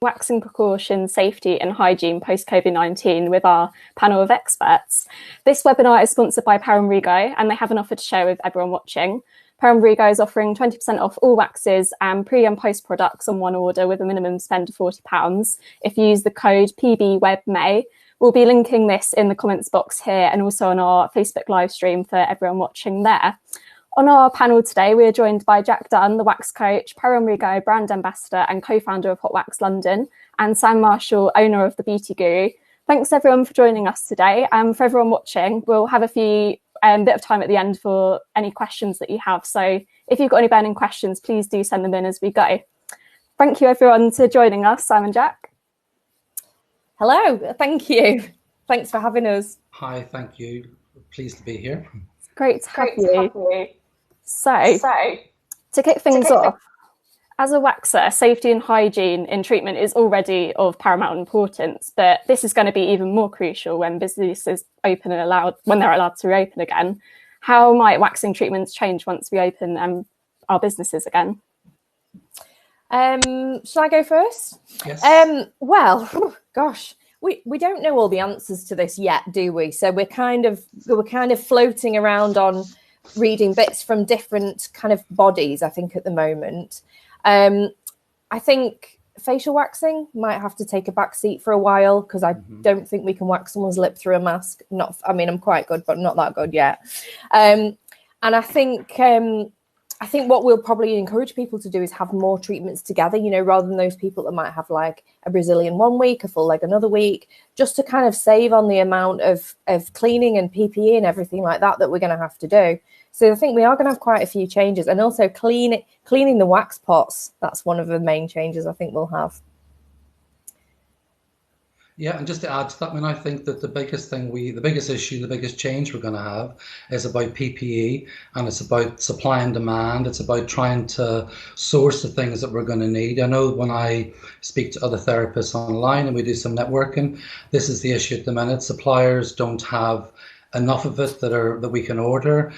Waxing precautions, safety and hygiene post-COVID-19 with our panel of experts. This webinar is sponsored by Paramrigo and they have an offer to share with everyone watching. Paramrigo is offering 20% off all waxes and pre and post products on one order with a minimum spend of £40 if you use the code PBWebMay. We'll be linking this in the comments box here and also on our Facebook live stream for everyone watching there. On our panel today, we are joined by Jack Dunn, the wax coach, Paramrigo brand ambassador and co-founder of Hot Wax London, and Sam Marshall, owner of The Beauty Guru. Thanks everyone for joining us today. For everyone watching, we'll have a few bit of time at the end for any questions that you have. So if you've got any burning questions, please do send them in as we go. Thank you everyone for joining us, Sam and Jack. Hello, thank you. Thanks for having us. Hi, thank you. Pleased to be here. Great to have you. So, to kick things off, as a waxer, safety and hygiene in treatment is already of paramount importance, but this is going to be even more crucial when businesses open and when they're allowed to reopen again. How might waxing treatments change once we open our businesses again? Shall I go first? Yes. Well, gosh, we don't know all the answers to this yet, do we? So we're kind of floating around on reading bits from different kind of bodies, I think, at the moment. I think facial waxing might have to take a back seat for a while because I don't think we can wax someone's lip through a mask. I'm quite good, but not that good yet. And I think what we'll probably encourage people to do is have more treatments together, rather than those people that might have like a Brazilian one week, a full leg another week, just to kind of save on the amount of cleaning and PPE and everything like that we're going to have to do. So I think we are going to have quite a few changes, and also cleaning the wax pots. That's one of the main changes I think we'll have. Yeah, and just to add to that, I think that the biggest issue, the biggest change we're going to have is about PPE, and it's about supply and demand. It's about trying to source the things that we're going to need. I know when I speak to other therapists online and we do some networking, this is the issue at the minute. Suppliers don't have enough of it that we can order.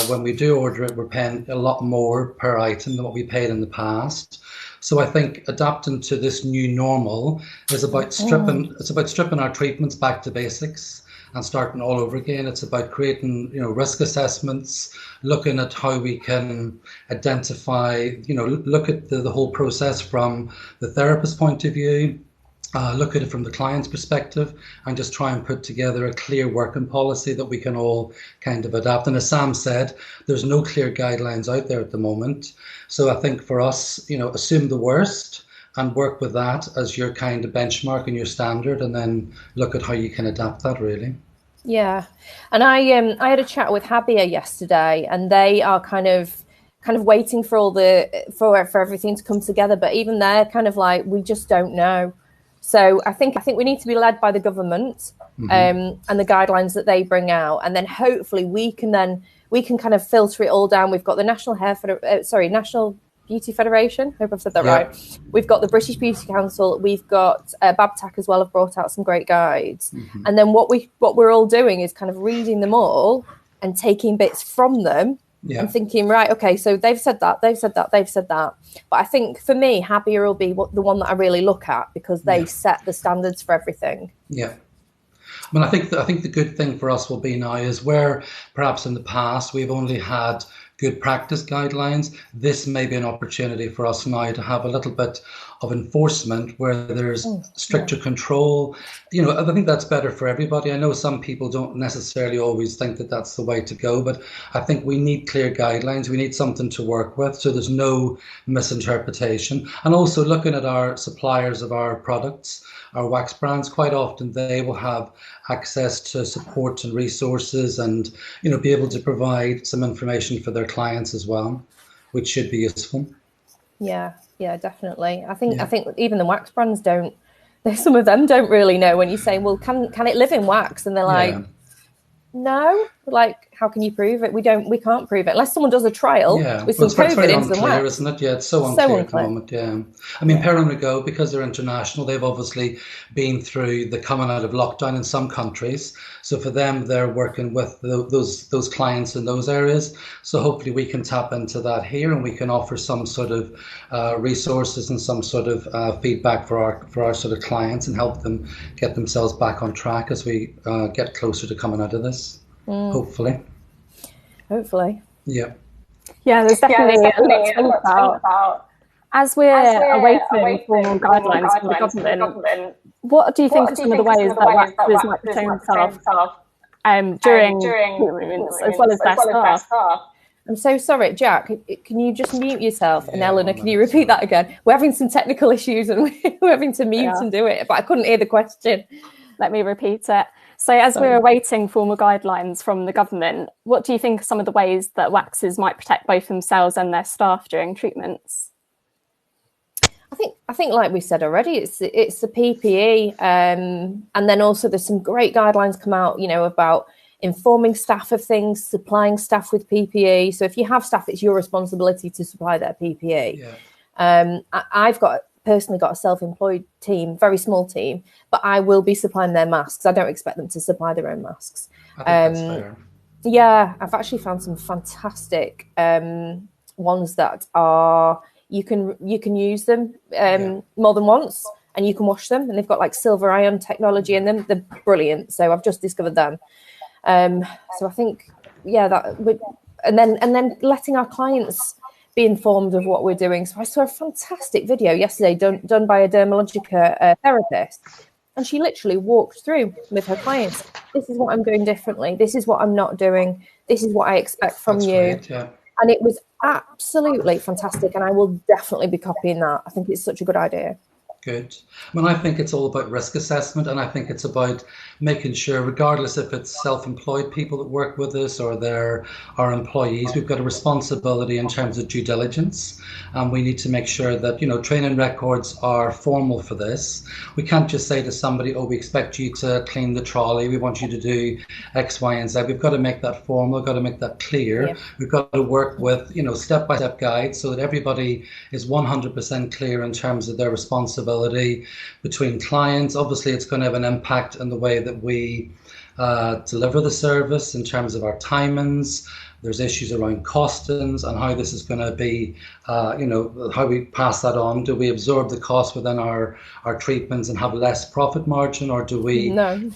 When we do order it, we're paying a lot more per item than what we paid in the past. So I think adapting to this new normal is about stripping our treatments back to basics and starting all over again. It's about creating, risk assessments, looking at how we can identify, look at the whole process from the therapist's point of view. Look at it from the client's perspective and just try and put together a clear working policy that we can all kind of adapt. And as Sam said, there's no clear guidelines out there at the moment. So I think for us, assume the worst and work with that as your kind of benchmark and your standard, and then look at how you can adapt that really. Yeah. And I had a chat with Habia yesterday, and they are kind of waiting for for everything to come together. But even they're kind of like, we just don't know. So I think we need to be led by the government and the guidelines that they bring out, and then hopefully we can kind of filter it all down. We've got the National Beauty Federation. I hope I've said that right. We've got the British Beauty Council. We've got Babtac as well. Have brought out some great guides, and then what we're all doing is kind of reading them all and taking bits from them. Yeah. And thinking, right, okay, so they've said that. But I think for me, Happier will be the one that I really look at because they set the standards for everything. Yeah. I think the good thing for us will be now is where perhaps in the past we've only had good practice guidelines. This may be an opportunity for us now to have a little bit of enforcement where there's stricter control. I think that's better for everybody. I know some people don't necessarily always think that that's the way to go, but I think we need clear guidelines. We need something to work with so there's no misinterpretation. And also looking at our suppliers of our products, our wax brands, quite often they will have access to support and resources and, be able to provide some information for their clients as well, which should be useful. Yeah, definitely. I think even the wax brands some of them don't really know when you say, well, can it live in wax? And they're like, no. Like, how can you prove it? We can't prove it unless someone does a trial Yeah, with well, some it's very COVID in some unclear, wax. isn't it? Yeah, it's so unclear at the moment. Yeah, I mean, Perrin Rigaud, because they're international, they've obviously been through the coming out of lockdown in some countries. So for them, they're working with those clients in those areas. So hopefully we can tap into that here, and we can offer some sort of resources and some sort of feedback for our sort of clients, and help them get themselves back on track as we get closer to coming out of this. Hopefully. Yeah. Yeah, there's definitely a lot to think about. As we're awaiting formal guidelines from the government, what do you think are some of the ways that waxers might protect themselves during treatments, as well as their staff? I'm so sorry, Jack. Can you just mute yourself? And Eleanor, can you repeat that again? We're having some technical issues and we're having to mute and do it, but I couldn't hear the question. Let me repeat it. So as we're awaiting formal guidelines from the government, what do you think are some of the ways that waxers might protect both themselves and their staff during treatments? I think, like we said already, it's the PPE, and then also there's some great guidelines come out, about informing staff of things, supplying staff with PPE. So if you have staff, it's your responsibility to supply their PPE. Yeah. I've personally got a self-employed team, very small team, but I will be supplying their masks. I don't expect them to supply their own masks. I think that's fair. Yeah, I've actually found some fantastic ones that are. You can use them more than once, and you can wash them, and they've got like silver ion technology in them. They're brilliant. So I've just discovered them. So I think, and then letting our clients be informed of what we're doing. So I saw a fantastic video yesterday done by a dermatologica therapist, and she literally walked through with her clients. This is what I'm doing differently. This is what I'm not doing. This is what I expect from you. Great, yeah. And it was absolutely fantastic. And I will definitely be copying that. I think it's such a good idea. Good. I mean, I think it's all about risk assessment, and I think it's about making sure, regardless if it's self-employed people that work with us or they're our employees, we've got a responsibility in terms of due diligence, and we need to make sure that, training records are formal for this. We can't just say to somebody, oh, we expect you to clean the trolley, we want you to do X, Y, and Z. We've got to make that formal, we've got to make that clear. Yeah. We've got to work with, step-by-step guides so that everybody is 100% clear in terms of their responsibility between clients. Obviously, it's going to have an impact on the way that we deliver the service in terms of our timings. There's issues around costings and how this is going to be, how we pass that on. Do we absorb the cost within our treatments and have less profit margin, or do we? No.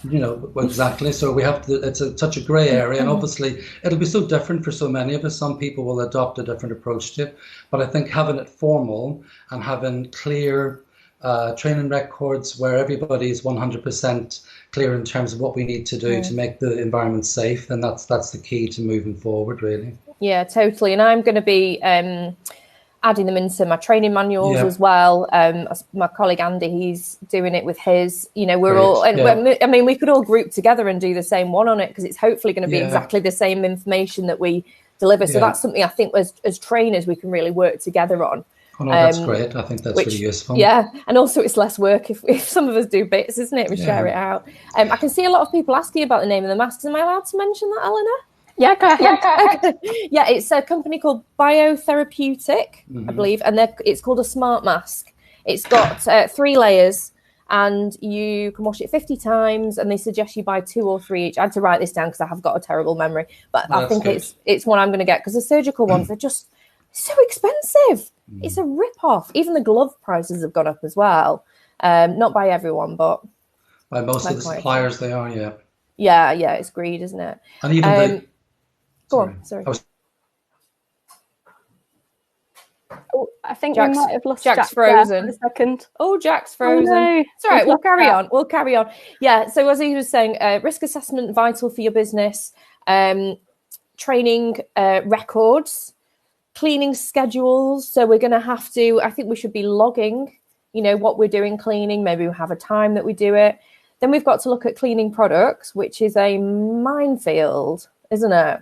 Exactly. So we have to. It's such a grey area, and obviously it'll be so different for so many of us. Some people will adopt a different approach to it, but I think having it formal and having clear training records where everybody is 100% clear in terms of what we need to do to make the environment safe, and that's the key to moving forward, really. Yeah, totally. And I'm going to be adding them into my training manuals as well. My colleague Andy, he's doing it with his. We're all. I mean, we could all group together and do the same one on it, because it's hopefully going to be exactly the same information that we deliver. So that's something I think as trainers we can really work together on. Oh, no, that's great. I think that's really useful. Yeah, and also it's less work if some of us do bits, isn't it? We share it out. I can see a lot of people asking about the name of the masks. Am I allowed to mention that, Eleanor? Yeah, go ahead. Yeah, it's a company called Biotherapeutic, I believe, and it's called a smart mask. It's got 3 layers, and you can wash it 50 times, and they suggest you buy 2 or 3 each. I had to write this down because I have got a terrible memory, but I think it's one I'm going to get, because the surgical ones, they're just so expensive. It's a rip-off. Even the glove prices have gone up as well. Not by everyone, but by most of the suppliers, they are, Yeah, it's greed, isn't it? And even go on, sorry. I think we might have lost Jack's frozen. For a second. Oh, Jack's frozen. Oh, no. It's all right, we'll carry on. Yeah, so as he was saying, risk assessment vital for your business, training records, cleaning schedules. So we're going to have to, I think we should be logging, what we're doing cleaning. Maybe we'll have a time that we do it. Then we've got to look at cleaning products, which is a minefield, isn't it?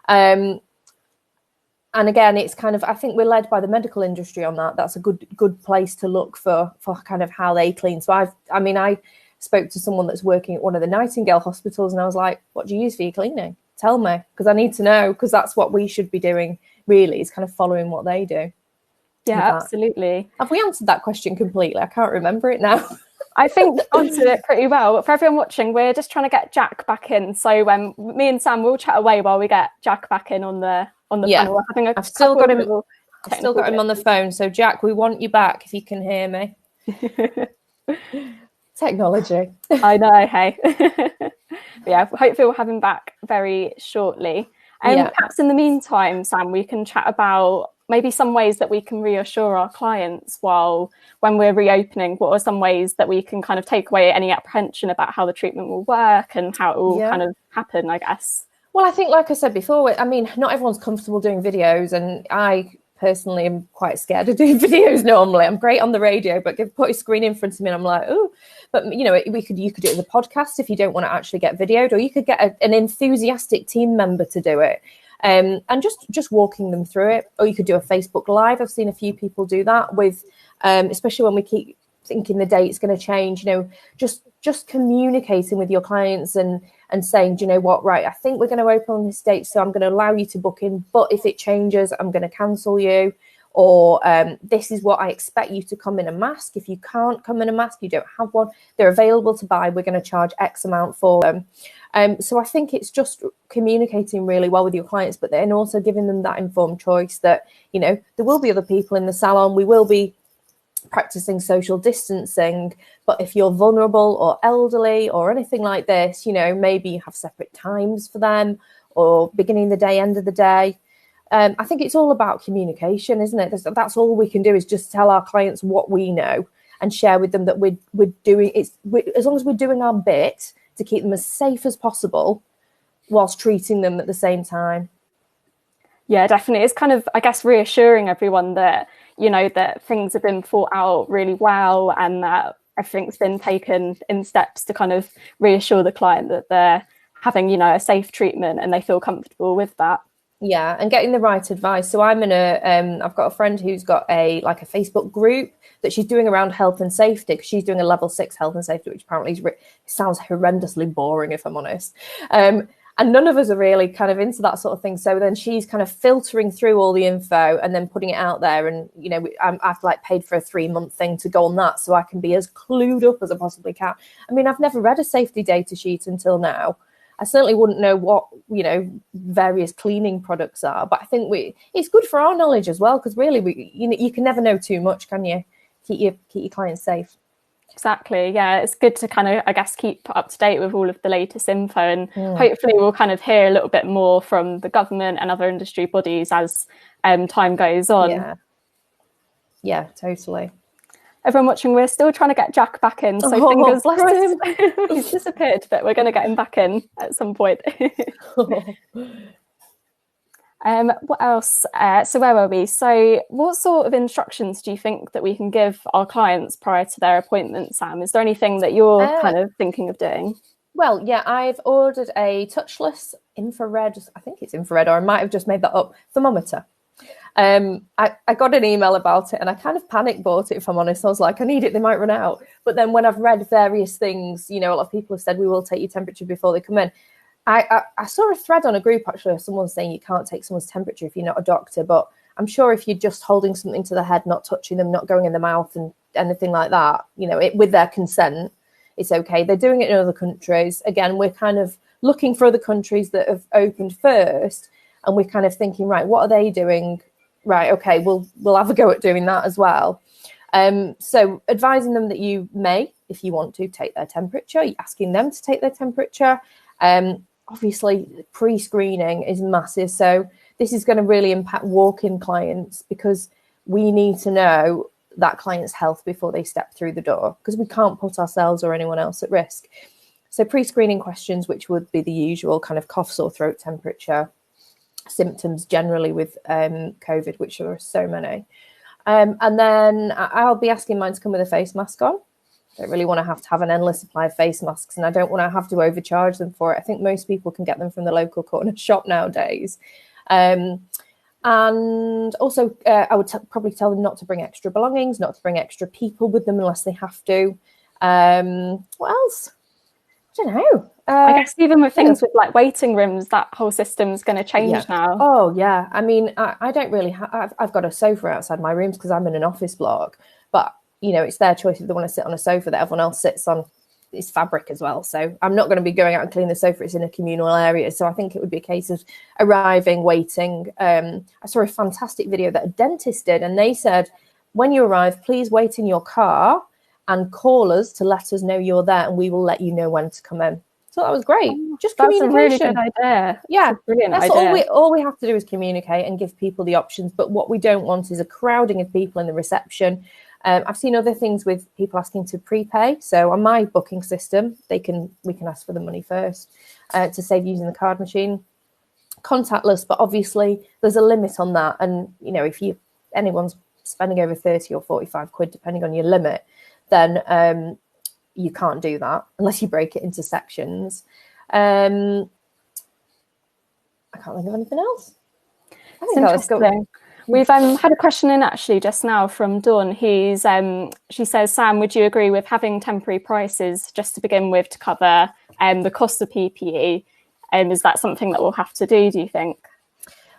And again, it's kind of, I think we're led by the medical industry on that. That's a good place to look for kind of how they clean. So I spoke to someone that's working at one of the Nightingale hospitals, and I was like, what do you use for your cleaning? tell me, because I need to know, because that's what we should be doing, really, is kind of following what they do. Yeah, absolutely. Have we answered that question completely? I can't remember it now. I think you answered it pretty well. But for everyone watching, we're just trying to get Jack back in. So me and Sam will chat away while we get Jack back in on the panel. I've still got him on the phone. So Jack, we want you back if you can hear me. Technology. I know, hey. Yeah, hopefully we'll have him back very shortly. Perhaps in the meantime, Sam, we can chat about maybe some ways that we can reassure our clients when we're reopening. What are some ways that we can kind of take away any apprehension about how the treatment will work and how it will kind of happen, I guess? Well, I think, like I said before, I mean, not everyone's comfortable doing videos, and I personally am quite scared of doing videos normally. I'm great on the radio, but put a screen in front of me and I'm like, oh, but you could do it as a podcast if you don't want to actually get videoed, or you could get an enthusiastic team member to do it. And just walking them through it, or you could do a Facebook Live. I've seen a few people do that with, especially when we keep thinking the date's going to change, just communicating with your clients and saying, do you know what, right, I think we're going to open on this date, so I'm going to allow you to book in, but if it changes, I'm going to cancel you, or this is what I expect you to come in a mask. If you can't come in a mask, you don't have one, they're available to buy, we're going to charge X amount for them. So I think it's just communicating really well with your clients, but then also giving them that informed choice that, there will be other people in the salon, we will be practicing social distancing, but if you're vulnerable or elderly or anything like this, maybe you have separate times for them, or beginning of the day, end of the day. I think it's all about communication, isn't it? That's all we can do, is just tell our clients what we know and share with them that we're doing it. As long as we're doing our bit to keep them as safe as possible whilst treating them at the same time. Yeah, definitely. It's kind of, I guess, reassuring everyone that, that things have been thought out really well, and that everything's been taken in steps to kind of reassure the client that they're having, a safe treatment and they feel comfortable with that. Yeah, and getting the right advice. So I've got a friend who's got a Facebook group that she's doing around health and safety, because she's doing a level 6 health and safety, which apparently sounds horrendously boring, if I'm honest. And none of us are really kind of into that sort of thing. So then she's kind of filtering through all the info and then putting it out there. And, I've paid for a 3-month thing to go on that, so I can be as clued up as I possibly can. I mean, I've never read a safety data sheet until now. I certainly wouldn't know what, various cleaning products are. But I think it's good for our knowledge as well, because really, you can never know too much, can you? Keep your clients safe. Exactly. Yeah, it's good to kind of, I guess, keep up to date with all of the latest info, and hopefully we'll kind of hear a little bit more from the government and other industry bodies as time goes on. Yeah, totally. Everyone watching, we're still trying to get Jack back in, so fingers crossed. He's disappeared, but we're going to get him back in at some point. What else? So where were we? So what sort of instructions do you think that we can give our clients prior to their appointment, Sam? Is there anything that you're kind of thinking of doing? Well, yeah, I've ordered a touchless infrared, I think it's infrared, or I might have just made that up, thermometer. I got an email about it and I kind of panic bought it, if I'm honest. I was like, I need it, they might run out. But then when I've read various things, a lot of people have said we will take your temperature before they come in. I saw a thread on a group, actually, of someone saying you can't take someone's temperature if you're not a doctor, but I'm sure if you're just holding something to the head, not touching them, not going in the mouth and anything like that, with their consent, it's okay. They're doing it in other countries. Again, we're kind of looking for other countries that have opened first, and we're kind of thinking, right, what are they doing? Right, okay, we'll have a go at doing that as well. So advising them that you may, if you want to, take their temperature, you're asking them to take their temperature. Obviously, pre-screening is massive. So this is going to really impact walk-in clients, because we need to know that client's health before they step through the door, because we can't put ourselves or anyone else at risk. So pre-screening questions, which would be the usual kind of cough, sore throat, temperature, symptoms generally with COVID, which there are so many. And then I'll be asking mine to come with a face mask on. I don't really want to have an endless supply of face masks, and I don't want to have to overcharge them for it. I think most people can get them from the local corner shop nowadays. And also, I would probably tell them not to bring extra belongings, not to bring extra people with them unless they have to. What else? I don't know. I guess even with things with like waiting rooms, that whole system's going to change now. Oh yeah, I mean, I don't really I've got a sofa outside my rooms because I'm in an office block, but you know, it's their choice if they want to sit on a sofa that everyone else sits on. It's fabric as well, so I'm not going to be going out and cleaning the sofa. It's in a communal area, so I think it would be a case of arriving, waiting. I saw a fantastic video that a dentist did, and they said, when you arrive, please wait in your car and call us to let us know you're there, and we will let you know when to come in. So that was great. Just That's communication. a really good idea. Yeah, brilliant that's idea. all we have to do is communicate and give people the options. But what we don't want is a crowding of people in the reception. I've seen other things with people asking to prepay. So on my booking system, we can ask for the money first to save using the card machine. Contactless, but obviously there's a limit on that. And you know, if anyone's spending over 30 or 45 quid, depending on your limit, then you can't do that unless you break it into sections. I can't think of anything else. I think that's good. We've had a question in actually just now from Dunn. She says, Sam, would you agree with having temporary prices just to begin with to cover the cost of PPE? Is that something that we'll have to do you think?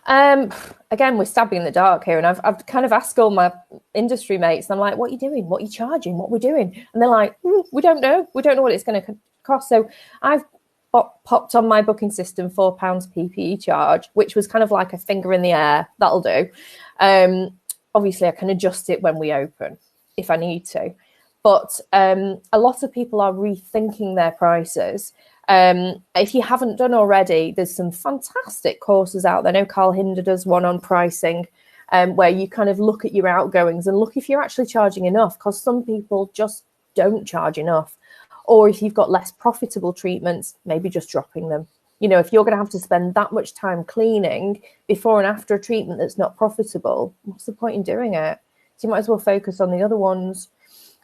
Again, we're stabbing in the dark here, and I've kind of asked all my industry mates, and I'm like, what are you doing? What are you charging? What are we doing? And they're like, we don't know. We don't know what it's going to cost. So I've popped on my booking system £4 PPE charge, which was kind of like a finger in the air. That'll do. Obviously, I can adjust it when we open if I need to. But a lot of people are rethinking their prices. If you haven't done already, there's some fantastic courses out there. I know Carl Hinder does one on pricing, where you kind of look at your outgoings and look if you're actually charging enough, because some people just don't charge enough. Or if you've got less profitable treatments, maybe just dropping them. You know, if you're going to have to spend that much time cleaning before and after a treatment that's not profitable, what's the point in doing it? So you might as well focus on the other ones.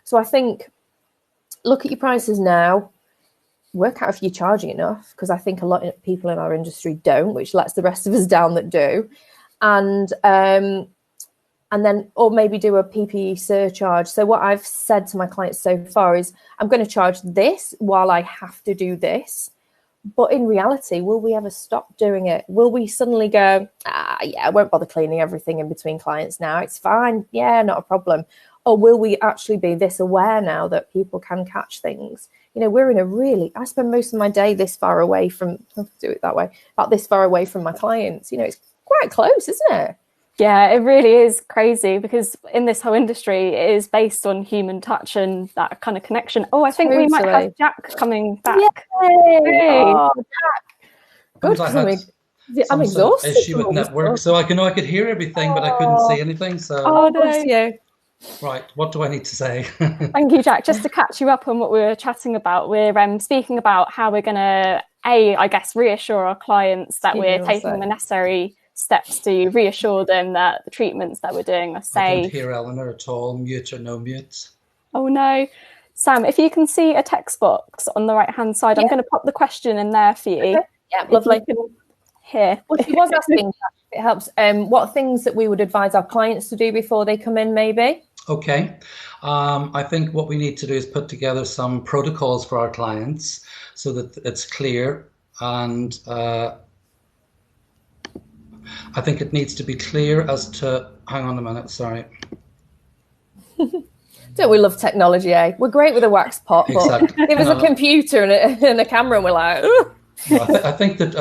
So I think look at your prices now, work out if you're charging enough, because I think a lot of people in our industry don't, which lets the rest of us down that do. And then, or maybe do a PPE surcharge. So what I've said to my clients so far is, I'm going to charge this while I have to do this. But in reality, will we ever stop doing it? Will we suddenly go, yeah, I won't bother cleaning everything in between clients now. It's fine. Yeah, not a problem. Or will we actually be this aware now that people can catch things? You know, we're in I spend most of my day this far away from, I'll do it that way, about this far away from my clients. You know, it's quite close, isn't it? Yeah, it really is crazy, because in this whole industry, it is based on human touch and that kind of connection. Oh, I think we might have Jack coming back. Yay! Oh, Jack. Good, I'm exhausted. Issue with network, so I could hear everything, but I couldn't see anything. So, bless you. Right, what do I need to say? Thank you, Jack. Just to catch you up on what we were chatting about, we're speaking about how we're going to, I guess, reassure our clients that we're taking the necessary steps to reassure them that the treatments that we're doing are safe. I don't hear Eleanor at all. Mute or no mute? Oh no. Sam, if you can see a text box on the right hand side, I'm going to pop the question in there for you. Okay. Yeah, lovely. Here. Well, she was asking, if it helps, what things that we would advise our clients to do before they come in, maybe? Okay. I think what we need to do is put together some protocols for our clients so that it's clear, and I think it needs to be clear as to, hang on a minute, sorry. Don't we love technology, eh? We're great with a wax pot, but exactly. give us a computer and a camera and we're like, ooh. I think that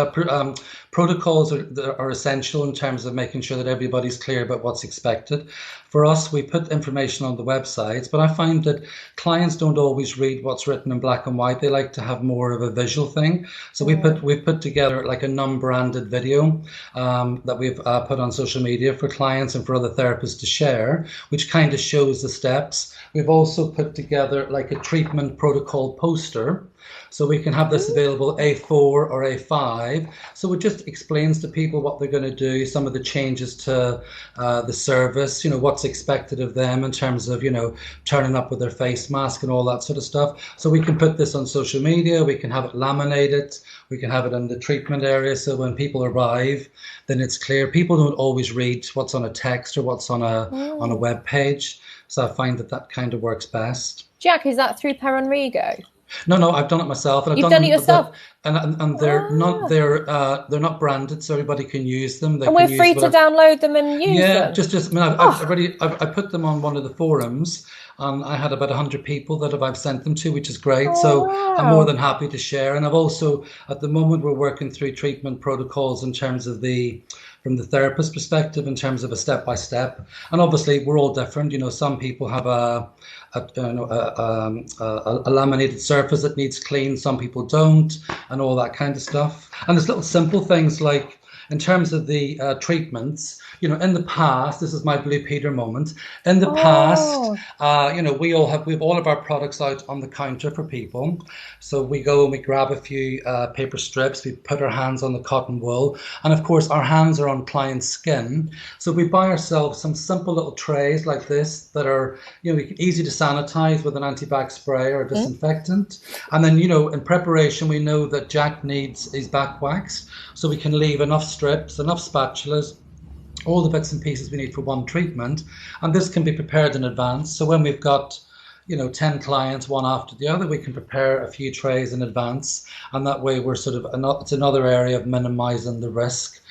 protocols are essential in terms of making sure that everybody's clear about what's expected. For us, we put information on the websites, but I find that clients don't always read what's written in black and white. They like to have more of a visual thing. So we've put together like a non-branded video that we've put on social media for clients and for other therapists to share, which kind of shows the steps. We've also put together like a treatment protocol poster, so we can have this available A4 or A5. So it just explains to people what they're going to do, some of the changes to the service, you know, what's expected of them in terms of, you know, turning up with their face mask and all that sort of stuff. So we can put this on social media, we can have it laminated, we can have it in the treatment area. So when people arrive, then it's clear. People don't always read what's on a text or what's on a web page. So I find that kind of works best. Jack, is that through Perron Rego? No, I've done it myself, and I've You've done done it them. yourself? And they're not branded, so everybody can use them. They And can we're use free to whatever. download them and use Yeah, them? just I mean, I've Oh, already I put them on one of the forums, and I had about 100 people that I've sent them to, which is great. oh So I'm more wow. than happy to share. And I've also, at the moment, we're working through treatment protocols in terms of from the therapist perspective, in terms of a step by step. And obviously, we're all different. You know, some people have a laminated surface that needs clean. Some people don't, and all that kind of stuff. And there's little simple things like, in terms of the treatments, you know, in the past, this is my Blue Peter moment. In the past, Oh, you know, we have all of our products out on the counter for people. So we go and we grab a few paper strips, we put our hands on the cotton wool, and of course, our hands are on client skin. So we buy ourselves some simple little trays like this that are, you know, easy to sanitize with an antibac spray or a disinfectant. And then, you know, in preparation, we know that Jack needs his back waxed, so we can leave enough strips, enough spatulas, all the bits and pieces we need for one treatment. And this can be prepared in advance. So when we've got, you know, 10 clients, one after the other, we can prepare a few trays in advance. And that way we're sort of, it's another area of minimizing the risk.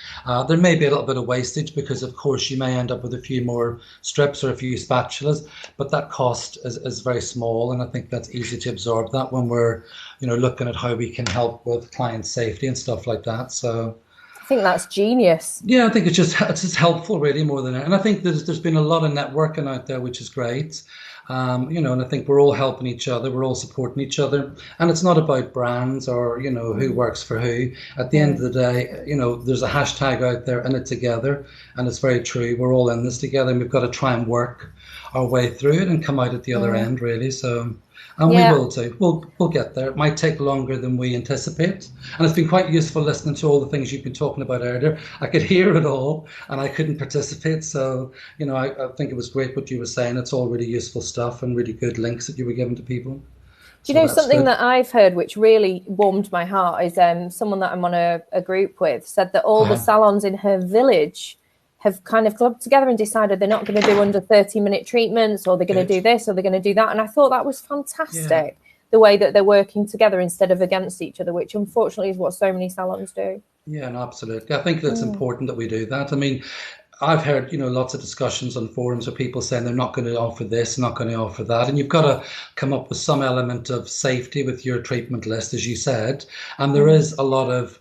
There may be a little bit of wastage because, of course, you may end up with a few more strips or a few spatulas, but that cost is very small. And I think that's easy to absorb that when we're, you know, looking at how we can help with client safety and stuff like that. So, I think that's genius. yeah, I think it's just helpful really more than it. And I think there's been a lot of networking out there, which is great. You know, and I think we're all helping each other, we're all supporting each other, and it's not about brands or, you know, who works for who. At the end of the day, you know, there's a hashtag out there, "In It Together," and it's very true. We're all in this together, and we've got to try and work our way through it and come out at the other end, really. So, and we Yeah. will too. We'll get there. It might take longer than we anticipate, and it's been quite useful listening to all the things you've been talking about earlier. I could hear it all, and I couldn't participate. So, you know, I think it was great what you were saying. It's all really useful stuff and really good links that you were giving to people. Do you So know that's something good. that I've heard which really warmed my heart is someone that I'm on a group with said that all the Uh-huh. salons in her village have kind of clubbed together and decided they're not going to do under 30-minute treatments, or they're going to Good. do this or they're going to do that. And I thought that was Yeah. fantastic, the way that they're working together instead of against each other, which unfortunately is what so many salons do. Yeah, no, absolutely. I think that's important that we do that. I mean, I've heard, you know, lots of discussions on forums of people saying they're not going to offer this, not going to offer that. And you've got to come up with some element of safety with your treatment list, as you said. And there is a lot of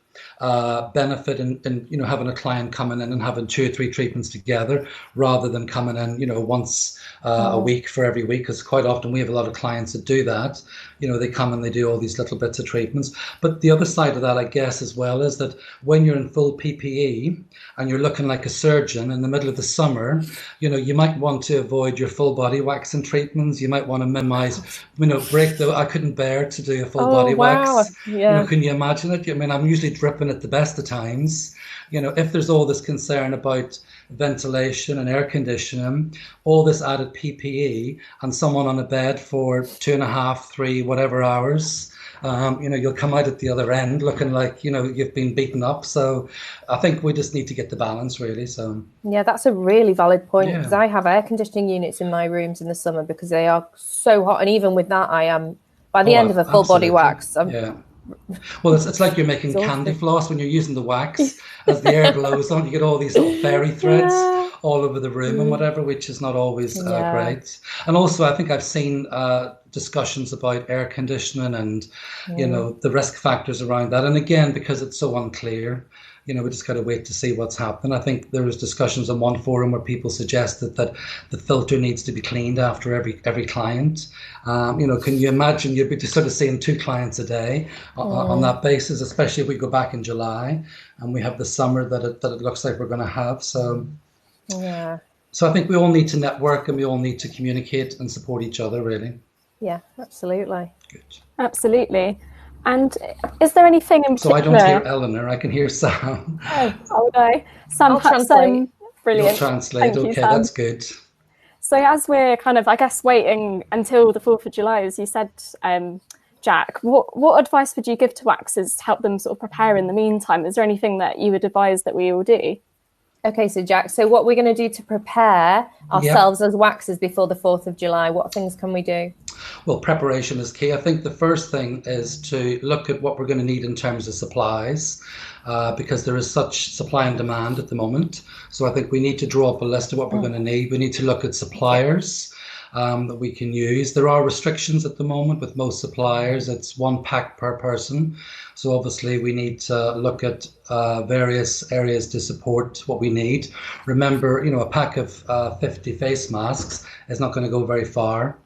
benefit in, you know, having a client coming in and having 2 or 3 treatments together rather than coming in, you know, once a week for every week, because quite often we have a lot of clients that do that. You know, they come and they do all these little bits of treatments. But the other side of that, I guess, as well, is that when you're in full PPE and you're looking like a surgeon in the middle of the summer, you know, you might want to avoid your full body waxing treatments. You might want to minimize, you know, I couldn't bear to do a full Oh, body wow. wax. You know, Yeah. can you imagine it? I mean, I'm usually dripping at the best of times. You know, if there's all this concern about ventilation and air conditioning, all this added PPE, and someone on a bed for 2.5, 3, whatever hours, you know, you'll come out at the other end looking like, you know, you've been beaten up. So I think we just need to get the balance, really. So, Yeah, that's a really valid point, because yeah. I have air conditioning units in my rooms in the summer because they are so hot. And even with that, I am, by the Oh, end of a full body absolutely. wax, I'm Yeah. Well, it's like you're making candy exhausted. floss when you're using the wax. As the air blows on, you get all these little fairy threads Yeah. all over the room and whatever, which is not always Yeah. great. And also, I think I've seen discussions about air conditioning and, you know, the risk factors around that. And again, because it's so unclear, you know, we just got to wait to see what's happening. I think there was discussions on one forum where people suggested that the filter needs to be cleaned after every client. You know, can you imagine you'd be just sort of seeing 2 clients a day on that basis, especially if we go back in July and we have the summer that it looks like we're going to have. So Yeah. I think we all need to network and we all need to communicate and support each other, really. Yeah, absolutely. Good. Absolutely. And is there anything in So I don't hear particular? Eleanor, I can hear Sam. Oh no, Sam, I'll perhaps translate. You'll brilliant. translate. Thank you, Okay, Sam. that's good. So as we're kind of, I guess, waiting until the 4th of July, as you said, Jack, what advice would you give to waxers to help them sort of prepare in the meantime? Is there anything that you would advise that we all do? Okay, so Jack, so what we're going to do to prepare Yep. ourselves as waxers before the 4th of July, what things can we do? Well, preparation is key. I think the first thing is to look at what we're going to need in terms of supplies, because there is such supply and demand at the moment. So I think we need to draw up a list of what we're going to need. We need to look at suppliers that we can use. There are restrictions at the moment with most suppliers. It's 1 pack per person. So obviously we need to look at various areas to support what we need. Remember, a pack of 50 face masks is not going to go very far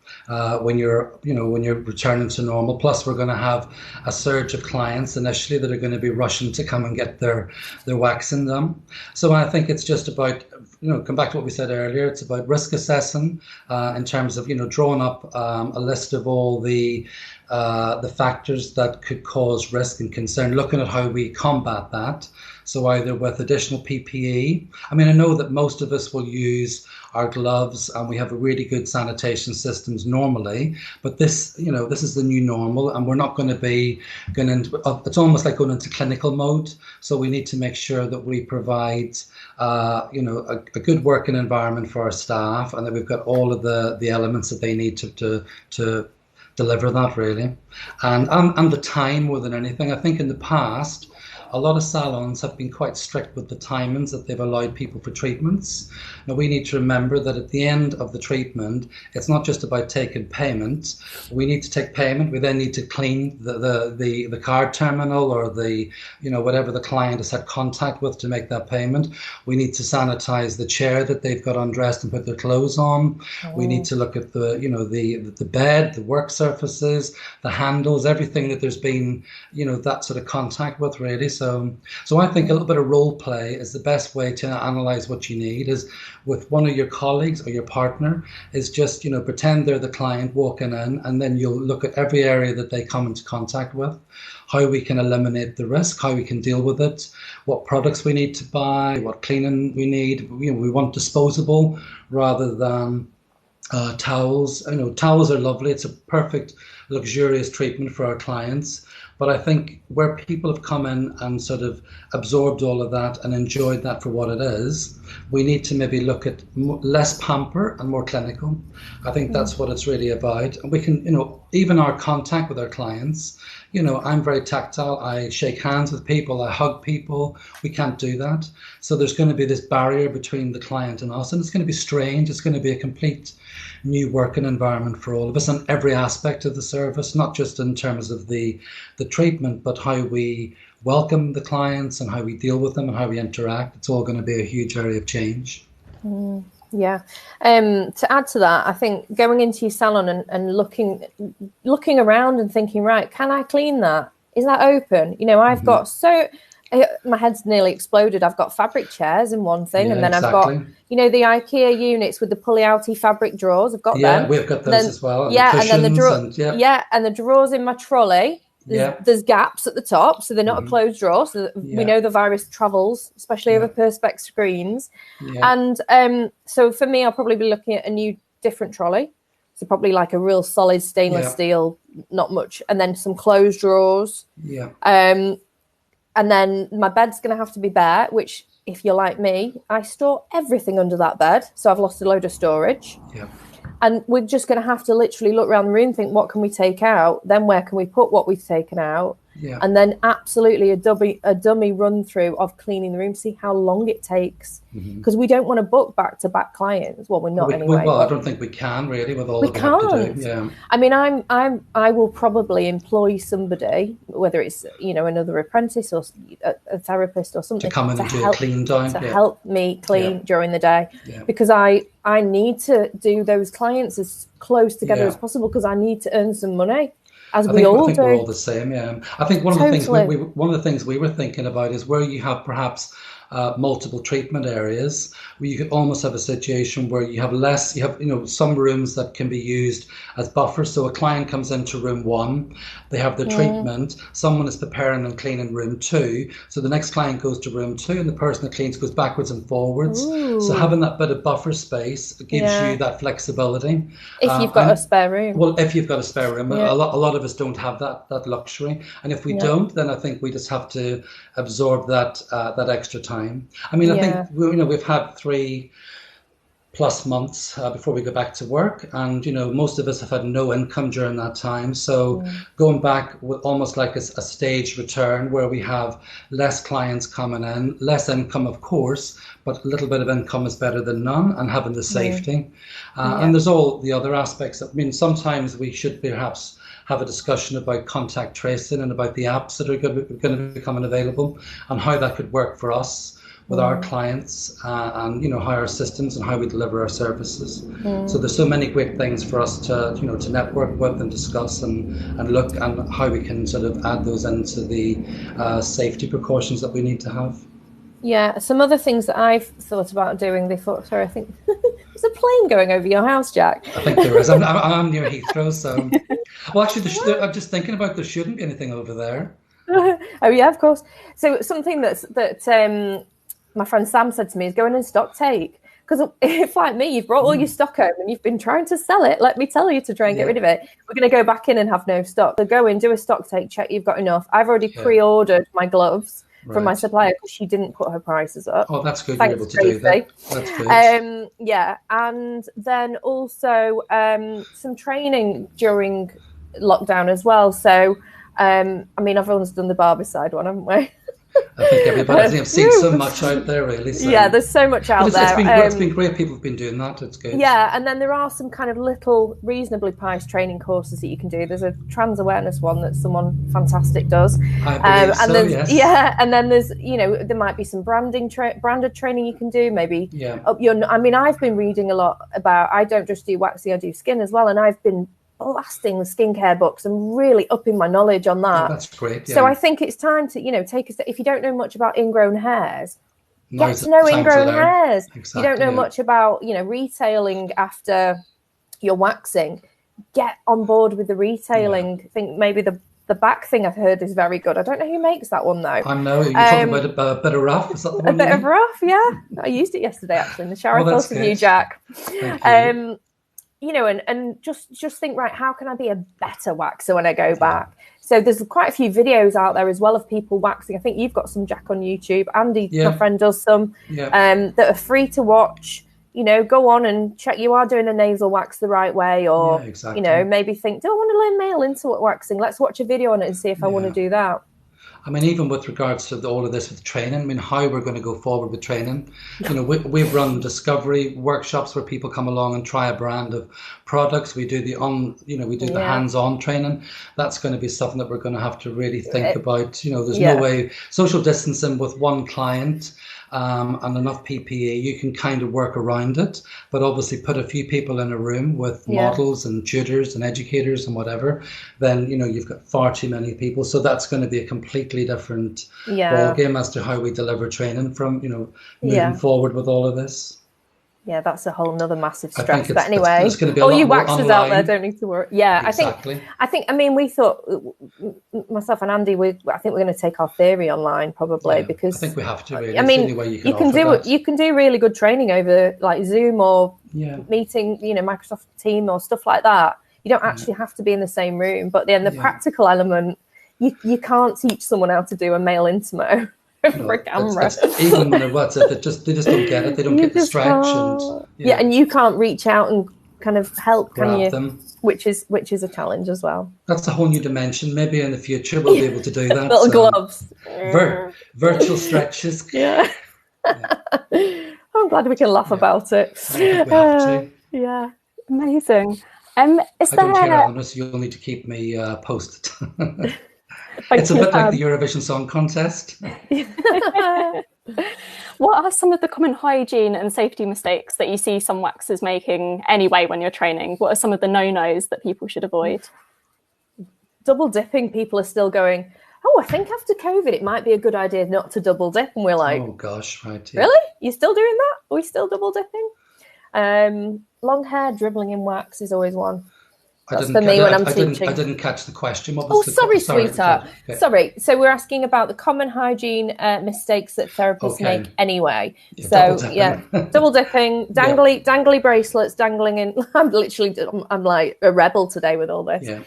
when you're returning to normal. Plus, we're going to have a surge of clients initially that are going to be rushing to come and get their waxing done. So I think it's just about, come back to what we said earlier. It's about risk assessing in terms of, drawing up a list of all the factors that could cause risk and concern, looking at how we combat that. So either with additional PPE. I mean, I know that most of us will use our gloves and we have a really good sanitation systems normally, but this is the new normal, and we're not going to be going into, it's almost like going into clinical mode. So we need to make sure that we provide, a good working environment for our staff, and that we've got all of the elements that they need to deliver that, really. And the time more than anything. I think in the past, a lot of salons have been quite strict with the timings that they've allowed people for treatments. Now, we need to remember that at the end of the treatment, it's not just about taking payment. We need to take payment. We then need to clean the card terminal or whatever the client has had contact with to make that payment. We need to sanitize the chair that they've got undressed and put their clothes on. Oh. We need to look at the bed, the work surfaces, the handles, everything that there's been, that sort of contact with, really. So I think a little bit of role play is the best way to analyze what you need. Is with one of your colleagues or your partner, is just pretend they're the client walking in, and then you'll look at every area that they come into contact with, how we can eliminate the risk, how we can deal with it, what products we need to buy, what cleaning we need. We want disposable rather than towels. Towels are lovely. It's a perfect luxurious treatment for our clients. But I think where people have come in and sort of absorbed all of that and enjoyed that for what it is, we need to maybe look at less pamper and more clinical. I think that's what it's really about. And we can, even our contact with our clients, I'm very tactile. I shake hands with people. I hug people. We can't do that. So there's going to be this barrier between the client and us, and it's going to be strange. It's going to be a complete new working environment for all of us on every aspect of the service, not just in terms of the treatment, but how we welcome the clients and how we deal with them and how we interact. It's all going to be a huge area of change. Yeah. To add to that, I think going into your salon and looking around and thinking, right, can I clean that? Is that open? I've got my head's nearly exploded. I've got fabric chairs in one thing, and then exactly. I've got, the IKEA units with the pulley-outy fabric drawers. I've got them. Yeah, we've got those as well. And then the drawers in my trolley. There's gaps at the top, so they're not a closed drawer. So we know the virus travels, especially over perspex screens. Yeah. And so for me, I'll probably be looking at a new, different trolley. So probably like a real solid stainless steel, not much, and then some closed drawers. Yeah. And then my bed's going to have to be bare, which, if you're like me, I store everything under that bed. So I've lost a load of storage. Yeah. And we're just going to have to literally look around the room, think, what can we take out? Then where can we put what we've taken out? Yeah. And then absolutely a dummy run through of cleaning the room, see how long it takes. Because we don't want to book back-to-back clients. Well, we're not anyway. Well, I don't think we can really with all that we have to do. Yeah. I mean, I will probably employ somebody, whether it's another apprentice or a therapist or something, to come in and do a clean down, to help me clean during the day, because I need to do those clients as close together as possible, because I need to earn some money. I think we're all the same. Yeah, I think one of the things we were thinking about is where you have perhaps multiple treatment areas, where you could almost have a situation where you have some rooms that can be used as buffers. So a client comes into room 1, they have their treatment, someone is preparing and cleaning room 2, so the next client goes to room 2 and the person that cleans goes backwards and forwards. Ooh. So having that bit of buffer space gives you that flexibility. If you've got a spare room. Well, if you've got a spare room. A lot of us don't have that luxury, and if we don't, then I think we just have to absorb that extra time. I mean, I think we've had 3 plus months before we go back to work. And, most of us have had no income during that time. So going back with almost like a staged return where we have less clients coming in, less income, of course, but a little bit of income is better than none, and having the safety. And there's all the other aspects. I mean, sometimes we should perhaps have a discussion about contact tracing and about the apps that are going to be becoming available and how that could work for us with our clients, and how our systems and how we deliver our services. So there's so many great things for us to to network with and discuss and look and how we can sort of add those into the safety precautions that we need to have. Yeah, some other things that I've thought about doing. They thought, sorry, I think there's a plane going over your house, Jack. I think there is. I'm near Heathrow, so. Well, actually, I'm just thinking about there shouldn't be anything over there. Oh yeah, of course. So something that my friend Sam said to me is going in stock take. Because if, like me, you've brought all your stock home and you've been trying to sell it, let me tell you to try and get rid of it. We're going to go back in and have no stock. So go in, do a stock take, check you've got enough. I've already pre-ordered my gloves from my supplier because she didn't put her prices up. Oh, that's good. Thanks, you're able to do that. That's good. Yeah, and then also some training during lockdown as well. So, I mean, everyone's done the Barbicide one, haven't we? I think everybody. I've seen so much out there, really. So. Yeah, there's so much out there. It's been great. People have been doing that. It's good. Yeah, and then there are some kind of little, reasonably priced training courses that you can do. There's a trans awareness one that someone fantastic does. I believe so, yes. Yeah, and then there's, there might be some branded training you can do. Maybe. Yeah. I mean, I've been reading a lot about. I don't just do waxing; I do skin as well, and I've been blasting the skincare books and really upping my knowledge on that. Oh, that's great. Yeah. So I think it's time to, take a step. If you don't know much about ingrown hairs, get to know ingrown hairs. Exactly, you don't know much about, retailing after your waxing. Get on board with the retailing. I think maybe the back thing I've heard is very good. I don't know who makes that one though. I know you're talking about a bit of rough. Is that the one? A bit of rough, yeah. I used it yesterday actually in the shower. I thought of you, Jack. Thank you. And just think, right, how can I be a better waxer when I go back? So there's quite a few videos out there as well of people waxing. I think you've got some, Jack, on YouTube. Andy, my friend, does some that are free to watch. Go on and check you are doing a nasal wax the right way, or, maybe think, do I want to learn male insult waxing? Let's watch a video on it and see if I want to do that. I mean, even with regards to all of this with training, I mean, how we're going to go forward with training. We've run discovery workshops where people come along and try a brand of products. We do the hands-on training. That's going to be something that we're going to have to really think about. There's no way social distancing with one client and enough PPE, you can kind of work around it, but obviously put a few people in a room with models and tutors and educators and whatever, then you've got far too many people. So that's going to be a completely different ball game as to how we deliver training from moving forward with all of this. Yeah, that's a whole nother massive stress. But anyway, all you waxers out there don't need to worry. Yeah, exactly. I think. I mean, we thought, myself and Andy, I think we're going to take our theory online probably because I think we have to. Really. I mean, you can do really good training over like Zoom or meeting, Microsoft Team or stuff like that. You don't actually have to be in the same room. But then the practical element, you can't teach someone how to do a male intimo. For a camera. Even when they're WhatsApp, they just don't get it. They don't get the stretch, and you can't reach out and kind of help, can you? Them. Which is a challenge as well. That's a whole new dimension. Maybe in the future we'll be able to do that. Little gloves, virtual stretches. Yeah. I'm glad we can laugh about it. I think we have to. Yeah, amazing. I don't care, Honest. You'll need to keep me posted. It's a bit like the Eurovision Song Contest. What are some of the common hygiene and safety mistakes that you see some waxers making anyway when you're training? What are some of the no-nos that people should avoid? Double dipping. People are still going, I think after COVID it might be a good idea not to double dip. And we're like, oh gosh, right. Yeah. Really? You're still doing that? Are we still double dipping? Long hair dribbling in wax is always one. That's for me when I'm teaching. I didn't catch the question. What was sweetheart. Okay. Sorry. So we're asking about the common hygiene mistakes that therapists make anyway. Yeah, double dipping, dangly bracelets, dangling in. I'm like a rebel today with all this. Yeah.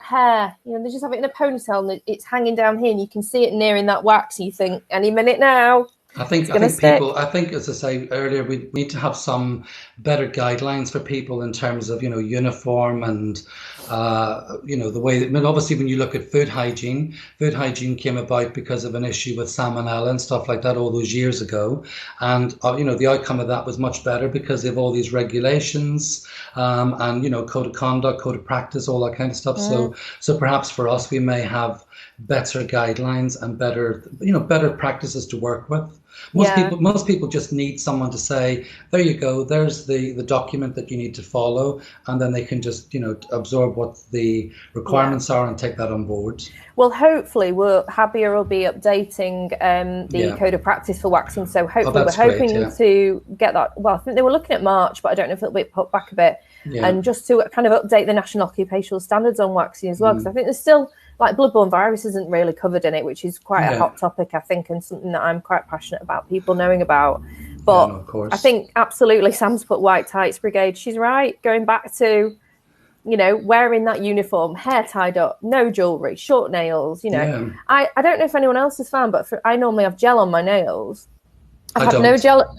Hair, they just have it in a ponytail and it's hanging down here and you can see it nearing that wax and you think, any minute now, I think I think as I say earlier, we need to have some better guidelines for people in terms of, uniform and the way that, I mean, obviously when you look at food hygiene came about because of an issue with salmonella and stuff like that all those years ago. And the outcome of that was much better because of all these regulations, and code of conduct, code of practice, all that kind of stuff. So perhaps for us, we may have better guidelines and better practices to work with. Most people just need someone to say, there you go, there's the document that you need to follow, and then they can just absorb what the requirements are and take that on board. Well, hopefully Habia will be updating the code of practice for waxing, so hopefully we're hoping to get that. Well, I think they were looking at March, but I don't know if it'll be put back a bit, and just to kind of update the national occupational standards on waxing as well, because I think there's still, like, bloodborne virus isn't really covered in it, which is quite a hot topic, I think, and something that I'm quite passionate about people knowing about. But of course. I think absolutely Sam's put white tights brigade. She's right. Going back to, wearing that uniform, hair tied up, no jewellery, short nails, I don't know if anyone else has found, but I normally have gel on my nails. I've had no gel,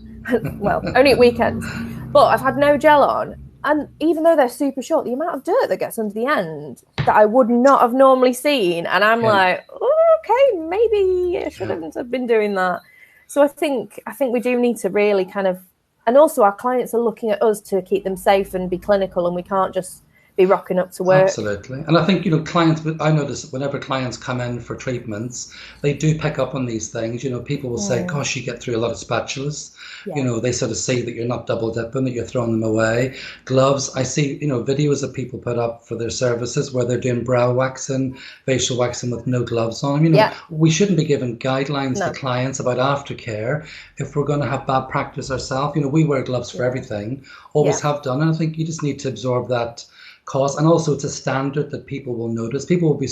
well, only at weekends, but I've had no gel on. And even though they're super short, the amount of dirt that gets under the end that I would not have normally seen. And I'm like, oh, okay, maybe I shouldn't have been doing that. So I think we do need to really kind of, and also our clients are looking at us to keep them safe and be clinical, and we can't just be rocking up to work. Absolutely. And I think, clients, I notice whenever clients come in for treatments, they do pick up on these things. People will say, gosh, you get through a lot of spatulas. They sort of see that you're not double dipping, that you're throwing them away. Gloves, I see, videos that people put up for their services where they're doing brow waxing, facial waxing with no gloves on. We shouldn't be giving guidelines to clients about aftercare if we're going to have bad practice ourselves. We wear gloves for everything, always have done. And I think you just need to absorb that cost, and also it's a standard that people will notice. People will be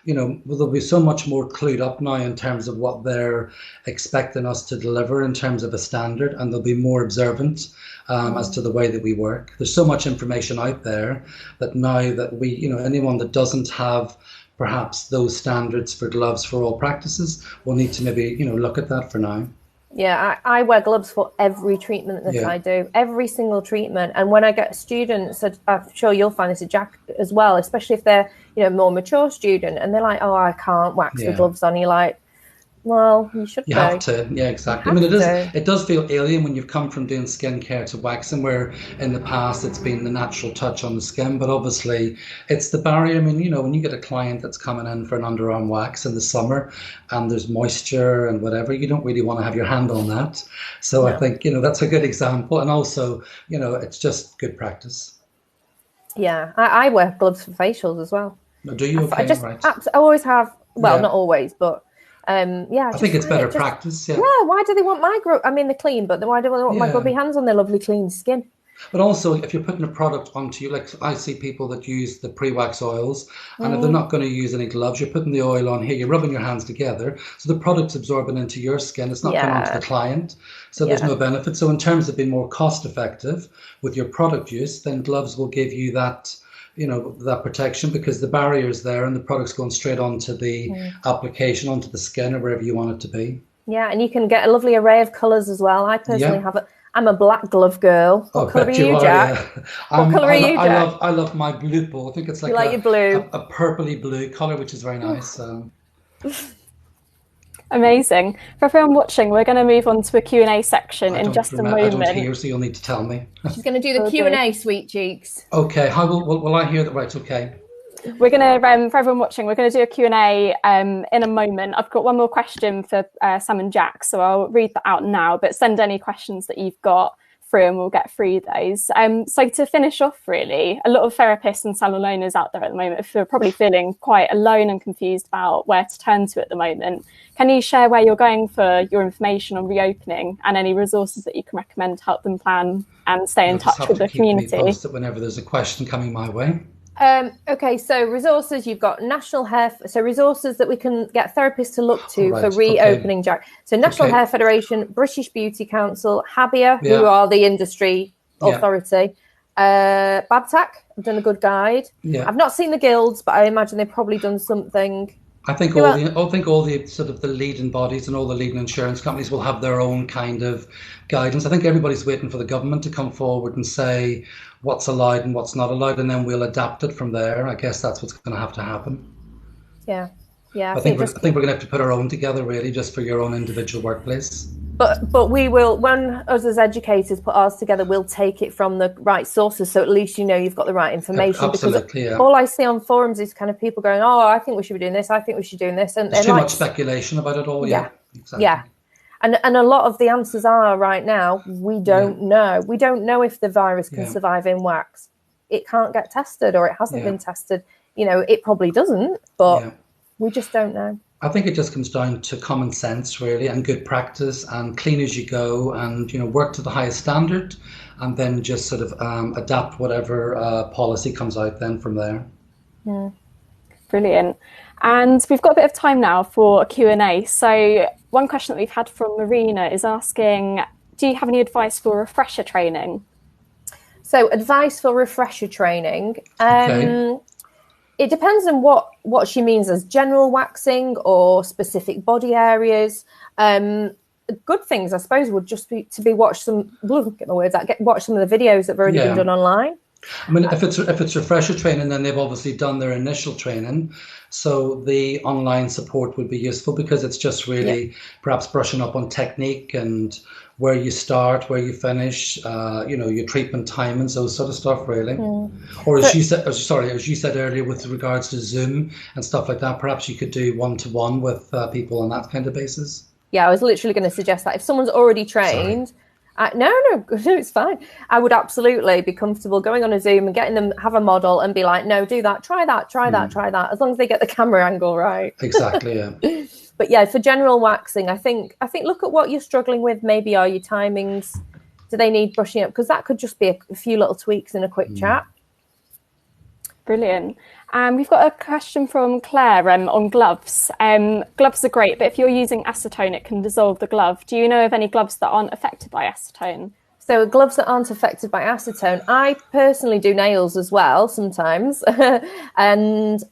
they'll be so much more clued up now in terms of what they're expecting us to deliver in terms of a standard, and they'll be more observant as to the way that we work. There's so much information out there that now that we, anyone that doesn't have perhaps those standards for gloves for all practices will need to maybe, look at that for now. Yeah, I wear gloves for every treatment that I do, every single treatment. And when I get students, I'm sure you'll find this at Jack as well, especially if they're, more mature student, and they're like, oh, I can't wax with gloves on. You're like, well, you should. You have to, yeah, exactly. I mean, it does feel alien when you've come from doing skincare to waxing, where in the past it's been the natural touch on the skin, but obviously it's the barrier. I mean, when you get a client that's coming in for an underarm wax in the summer and there's moisture and whatever, you don't really want to have your hand on that. So I think, that's a good example. And also, it's just good practice. Yeah, I wear gloves for facials as well. Do you? Okay, right. I always have, not always, but I think it's better practice. Yeah. Why do they want they're clean, but why do they want my grubby hands on their lovely clean skin? But also, if you're putting a product onto you, like I see people that use the pre-wax oils, and if they're not going to use any gloves, you're putting the oil on here, you're rubbing your hands together, so the product's absorbing into your skin. It's not going onto the client, so there's no benefit. So in terms of being more cost effective with your product use, then gloves will give you that, that protection, because the barrier is there and the product's going straight onto the application, onto the skin or wherever you want it to be. Yeah, and you can get a lovely array of colours as well. I personally have I'm a black glove girl. What colour are you, Jack? What colour are you, Jack? I love my blue ball. I think it's like your blue. A purpley blue colour, which is very nice. Amazing. For everyone watching, we're going to move on to a Q&A section in just a moment. I don't hear, so you'll need to tell me. She's going to do the Q&A, sweet cheeks. Okay. How will I hear that? Right, okay. We're going to, for everyone watching, we're going to do a Q&A in a moment. I've got one more question for Sam and Jack, so I'll read that out now, but send any questions that you've got through and we'll get through those. So to finish off, really, a lot of therapists and salon owners out there at the moment are probably feeling quite alone and confused about where to turn to at the moment. Can you share where you're going for your information on reopening and any resources that you can recommend to help them plan and stay in touch with the community? Whenever there's a question coming my way. Okay, so resources, you've got National Hair, so resources that we can get therapists to look to for reopening, Jack. So National Hair Federation, British Beauty Council, Habia, who are the industry authority, Babtac have done a good guide. I've not seen the guilds, but I imagine they've probably done something. I think all the sort of the leading bodies and all the leading insurance companies will have their own kind of guidance. I think everybody's waiting for the government to come forward and say what's allowed and what's not allowed, and then we'll adapt it from there. I guess that's what's going to have to happen. Yeah, yeah. I think we're going to have to put our own together, really, just for your own individual workplace. But we will, when us as educators put ours together, we'll take it from the right sources. So at least you know you've got the right information. Absolutely, because yeah. all I see on forums is kind of people going, "Oh, I think we should be doing this. I think we should be doing this." And there's too much speculation about it all. Yeah, exactly. Yeah. And a lot of the answers are right now, we don't know. We don't know if the virus can survive in wax. It can't get tested, or it hasn't been tested. You know, it probably doesn't, but we just don't know. I think it just comes down to common sense, really, and good practice, and clean as you go, and work to the highest standard, and then just sort of adapt whatever policy comes out then from there. Yeah. Brilliant. And we've got a bit of time now for a Q&A. So one question that we've had from Marina is asking, do you have any advice for refresher training? So advice for refresher training. Okay. It depends on what she means as general waxing or specific body areas. Good things, I suppose, would just be to watch some. Watch some of the videos that have already been done online. I mean, if it's refresher training, then they've obviously done their initial training, so the online support would be useful, because it's just really perhaps brushing up on technique and where you start, where you finish, your treatment timings, those sort of stuff, really. Or as you said earlier, with regards to Zoom and stuff like that, perhaps you could do one-to-one with people on that kind of basis. Yeah, I was literally going to suggest that if someone's already trained. No, it's fine. I would absolutely be comfortable going on a Zoom and getting them have a model and be like, no, do that, try that, try that, as long as they get the camera angle right. Exactly, yeah. But yeah, for general waxing, I think look at what you're struggling with. Maybe are your timings? Do they need brushing up? Because that could just be a few little tweaks in a quick chat. Brilliant. We've got a question from Claire on gloves. Gloves are great, but if you're using acetone, it can dissolve the glove. Do you know of any gloves that aren't affected by acetone? So gloves that aren't affected by acetone, I personally do nails as well sometimes. And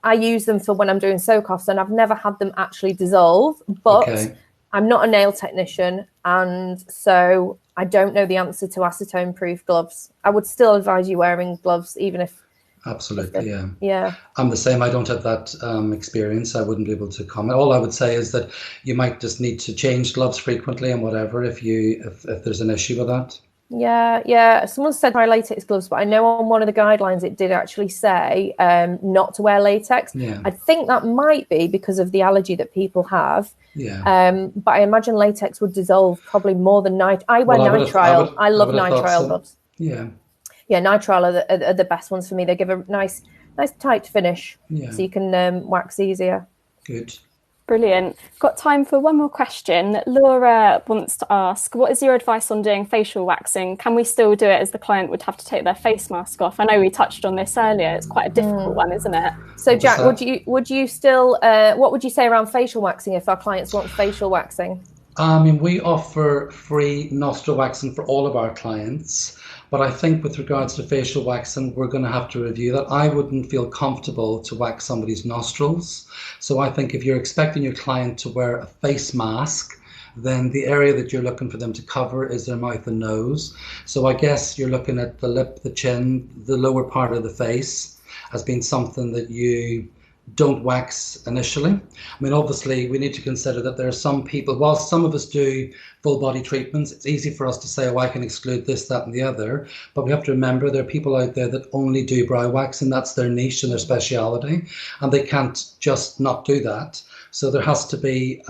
I use them for when I'm doing soak-offs, and I've never had them actually dissolve. But I'm not a nail technician, and so I don't know the answer to acetone-proof gloves. I would still advise you wearing gloves, even if... Absolutely, yeah. I'm the same. I don't have that experience. I wouldn't be able to comment. All I would say is that you might just need to change gloves frequently and whatever if there's an issue with that. Yeah. Someone said try latex gloves, but I know on one of the guidelines it did actually say not to wear latex. Yeah. I think that might be because of the allergy that people have. Yeah. But I imagine latex would dissolve probably more than I wear nitrile. I love nitrile gloves. Yeah. Yeah, nitrile are the best ones for me. They give a nice tight finish, so you can wax easier. Good. Brilliant. Got time for one more question. Laura wants to ask, what is your advice on doing facial waxing? Can we still do it as the client would have to take their face mask off? I know we touched on this earlier. It's quite a difficult one, isn't it? So Jack, would you still, what would you say around facial waxing if our clients want facial waxing? I mean, we offer free nostril waxing for all of our clients. But I think with regards to facial waxing, we're going to have to review that. I wouldn't feel comfortable to wax somebody's nostrils. So I think if you're expecting your client to wear a face mask, then the area that you're looking for them to cover is their mouth and nose. So I guess you're looking at the lip, the chin, the lower part of the face as being something that you don't wax initially. I mean, obviously, we need to consider that there are some people, while some of us do full body treatments, it's easy for us to say, oh, I can exclude this, that, and the other. But we have to remember there are people out there that only do brow waxing. That's their niche and their speciality, and they can't just not do that. So there has to be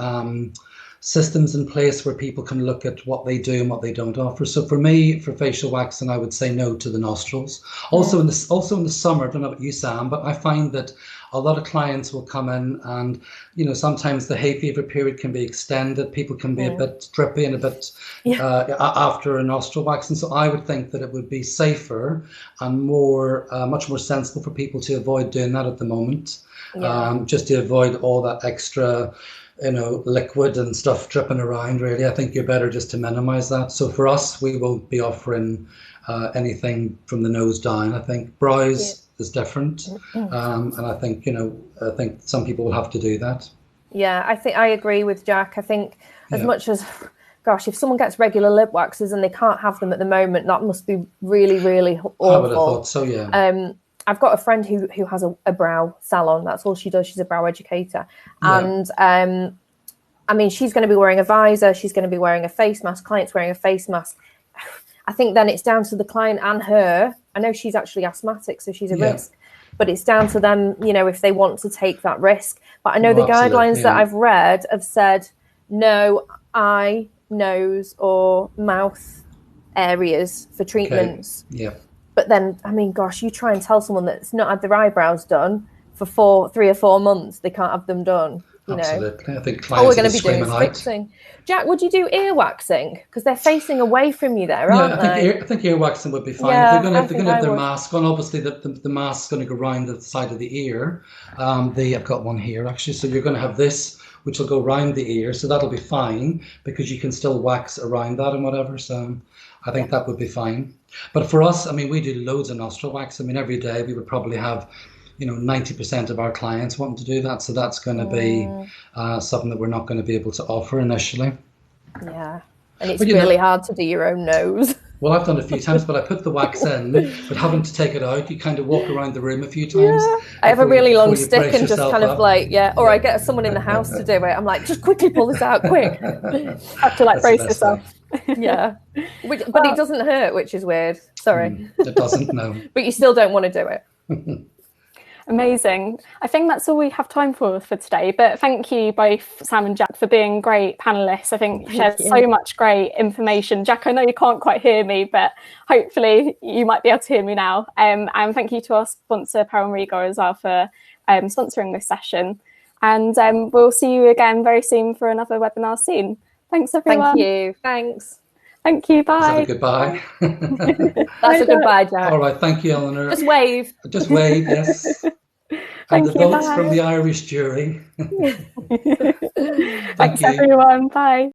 systems in place where people can look at what they do and what they don't offer. So for me, for facial waxing, I would say no to the nostrils. Also in the summer, I don't know about you, Sam, but I find that a lot of clients will come in and, sometimes the hay fever period can be extended. People can be a bit drippy and a bit after a nostril waxing. So I would think that it would be safer and much more sensible for people to avoid doing that at the moment. Just to avoid all that extra liquid and stuff dripping around, really. I think you're better just to minimize that. So for us, we will be offering anything from the nose down. I think brows is different, and I think I think some people will have to do that. Yeah, I think I agree with Jack. I think as much as, gosh, if someone gets regular lip waxes and they can't have them at the moment, that must be really, really awful. I would have thought so. Yeah. I've got a friend who has a brow salon. That's all she does. She's a brow educator, and I mean, she's going to be wearing a visor. She's going to be wearing a face mask. Client's wearing a face mask. I think then it's down to the client and her. I know she's actually asthmatic, so she's a risk, but it's down to them, if they want to take that risk. But I know the guidelines that I've read have said no eye, nose, or mouth areas for treatments. Okay. Yeah. But then, I mean, gosh, you try and tell someone that's not had their eyebrows done for 3 or 4 months, they can't have them done. Absolutely. I think clients we're going to be doing out. fixing. Jack, would you do ear waxing? Because they're facing away from you there, aren't they? I think ear waxing would be fine. Yeah, if they're going to have their mask on, obviously the mask's going to go around the side of the ear. I've got one here actually. So you're going to have this, which will go around the ear. So that'll be fine because you can still wax around that and whatever. So I think that would be fine. But for us, I mean, we do loads of nostril wax. I mean, every day we would probably have 90% of our clients wanting to do that. So that's going to be something that we're not going to be able to offer initially. Yeah. And it's really hard to do your own nose. Well, I've done it a few times, but I put the wax in, but having to take it out, you kind of walk around the room a few times. Yeah. I have a really long stick and just kind of or I get someone in the house to do it. I'm like, just quickly pull this out, quick. Have to brace yourself. Yeah. But it doesn't hurt, which is weird. Sorry. It doesn't, no. But you still don't want to do it. Amazing. I think that's all we have time for today. But thank you both, Sam and Jack, for being great panelists. I think you shared so much great information. Jack, I know you can't quite hear me, but hopefully you might be able to hear me now. And thank you to our sponsor, Rigo, as well, for sponsoring this session. And we'll see you again very soon for another webinar soon. Thanks, everyone. Thank you. Thanks. Thank you. Bye. Is that a goodbye? That's a goodbye, Jack. All right. Thank you, Eleanor. Just wave. Just wave, yes. And the votes from the Irish jury. Thanks, everyone. Bye.